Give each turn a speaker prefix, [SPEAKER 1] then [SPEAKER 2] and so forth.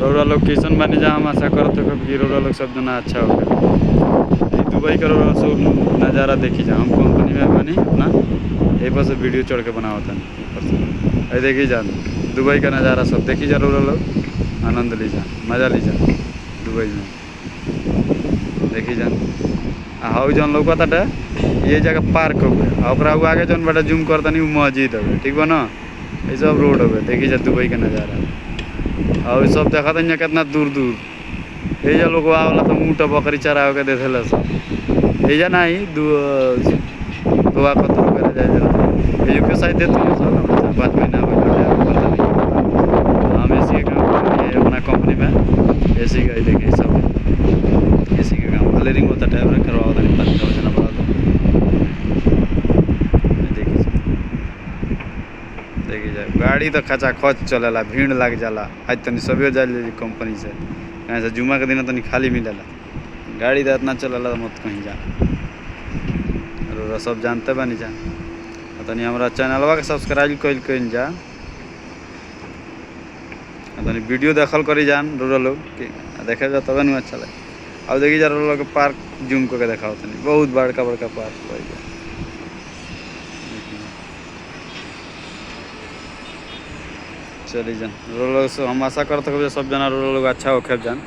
[SPEAKER 1] रौरा लोग कैसन बने जा हम आशा करत हो कि रौरा लोग सब जना अच्छा हो दुबई का रौरा सब नज़ारा देखी जा हम कंपनी में बनी अपना यही पर से वीडियो चढ़ के बनावता है देखी जा दुबई का नज़ारा सब देखी जा रौरा लोग आनंद ली जा मज़ा ली जा दुबई में देखी जा हाउ जौन लौकता ये जगह पार्क हो गए और आगे जौन बड़ा जूम करता नहीं मस्जिद हो ठीक बा ना ये सब रोड हो गए देखी जा दुबई का नज़ारा और सब देखा था कितना दूर दूर ये लोग वाला तो ऊँट बकरी चरा के देखे सब ये ना ही गोवा कत वगैरह जाए के साइड देते हैं सब 5 महीना पता नहीं हम एसी का काम अपना कंपनी में एसी का ही देखिए सब एसी का काम कलरिंग होता टाइम करवा होता नहीं पता चलना पड़ा देखिए जाए गाड़ी तो खचा खच चलेला भीड़ लग जाला आज तनी सबे जाए कंपनी से कहीं से जुम्मा के दिन तनी खाली मिलेला गाड़ी तो इतना चलेला मत कहीं जा और सब जानते बनी जा तनी हमारा चैनलवा के सब्सक्राइब कइल जा तनी वीडियो देखल करी जान रोरा लोग देखे जा तब नहीं अच्छा लगे अब देखी जा रोरा लोग के पार्क जूम करके देखाओ तनी बहुत बड़का बड़का पार्क हो गया चली जान रोरा लोग हम आशा करते सब जना रोरा लोग अच्छा हो खेब जान।